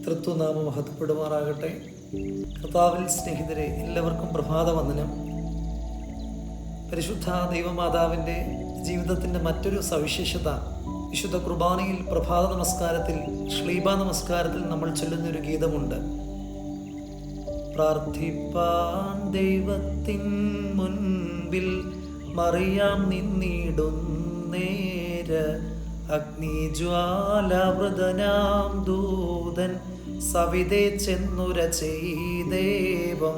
തൃത്വനാമം മഹത്വപ്പെടുമാറാകട്ടെ. കർത്താവിൽ സ്നേഹിതരെ, എല്ലാവർക്കും പ്രഭാതവന്ദനം. പരിശുദ്ധ ദൈവമാതാവിൻ്റെ ജീവിതത്തിൻ്റെ മറ്റൊരു സവിശേഷത, വിശുദ്ധ കുർബാനയിൽ പ്രഭാത നമസ്കാരത്തിൽ, ശ്ലീബ നമസ്കാരത്തിൽ നമ്മൾ ചൊല്ലുന്നൊരു ഗീതമുണ്ട്. പ്രാർത്ഥിപ്പാൻ ദൈവത്തിൻ മുൻപിൽ മറിയാം നിന്നിടുന്നേര, അഗ്നിജ്വാലവൃതനാം ദൂതൻ സവിതേ ചെന്നുര ചെയ്ദേവം.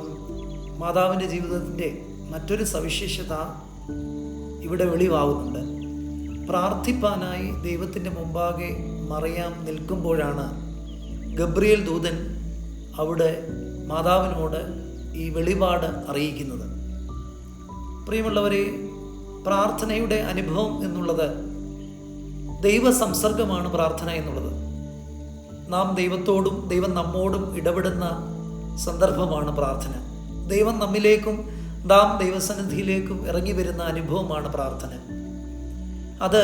മാതാവിൻ്റെ ജീവിതത്തിൻ്റെ മറ്റൊരു സവിശേഷത ഇവിടെ വെളിവാകുന്നുണ്ട്. പ്രാർത്ഥിപ്പാനായി ദൈവത്തിൻ്റെ മുമ്പാകെ മറിയാം നിൽക്കുമ്പോഴാണ് ഗബ്രിയേൽ ദൂതൻ അവിടെ മാതാവിനോട് ഈ വെളിപാട് അറിയിക്കുന്നത്. പ്രിയമുള്ളവരെ, പ്രാർത്ഥനയുടെ അനുഭവം എന്നുള്ളത് ദൈവ സംസർഗമാണ്. പ്രാർത്ഥന എന്നുള്ളത് നാം ദൈവത്തോടും ദൈവം നമ്മോടും ഇടപെടുന്ന സന്ദർഭമാണ് പ്രാർത്ഥന. ദൈവം നമ്മിലേക്കും നാം ദൈവസന്നിധിയിലേക്കും ഇറങ്ങി വരുന്ന അനുഭവമാണ് പ്രാർത്ഥന. അത്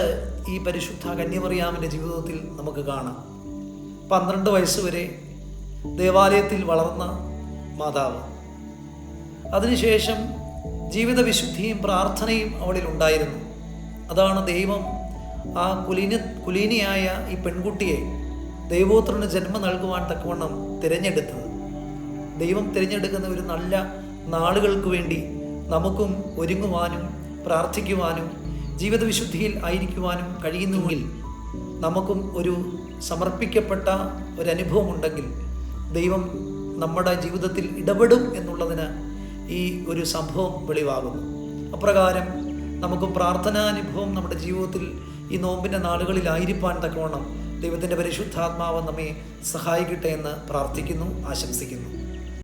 ഈ പരിശുദ്ധ കന്യമറിയാമിൻ്റെ ജീവിതത്തിൽ നമുക്ക് കാണാം. 12 വയസ്സുവരെ ദേവാലയത്തിൽ വളർന്ന മാതാവ്, അതിനുശേഷം ജീവിത വിശുദ്ധിയും പ്രാർത്ഥനയും അവളിൽ ഉണ്ടായിരുന്നു. അതാണ് ദൈവം ആ കുലീനിയായ ഈ പെൺകുട്ടിയെ ദൈവോത്രന് ജന്മം നൽകുവാൻ തക്കവണ്ണം തിരഞ്ഞെടുത്തത്. ദൈവം തിരഞ്ഞെടുക്കുന്ന ഒരു നല്ല നാളുകൾക്ക് വേണ്ടി നമുക്കും ഒരുങ്ങുവാനും പ്രാർത്ഥിക്കുവാനും ജീവിത വിശുദ്ധിയിൽ ആയിരിക്കുവാനും കഴിയുന്നുവെങ്കിൽ, നമുക്കും ഒരു സമർപ്പിക്കപ്പെട്ട ഒരനുഭവം ഉണ്ടെങ്കിൽ ദൈവം നമ്മുടെ ജീവിതത്തിൽ ഇടപെടും എന്നുള്ളതിന് ഈ ഒരു സംഭവം വെളിവാകുന്നു. അപ്രകാരം നമുക്ക് പ്രാർത്ഥനാനുഭവം നമ്മുടെ ജീവിതത്തിൽ ഈ നോമ്പിൻ്റെ നാളുകളിലായിരിക്കാൻ തക്കവണ്ണം ദൈവത്തിൻ്റെ പരിശുദ്ധാത്മാവ് നമ്മെ സഹായിക്കട്ടെ എന്ന് പ്രാർത്ഥിക്കുന്നു, ആശംസിക്കുന്നു.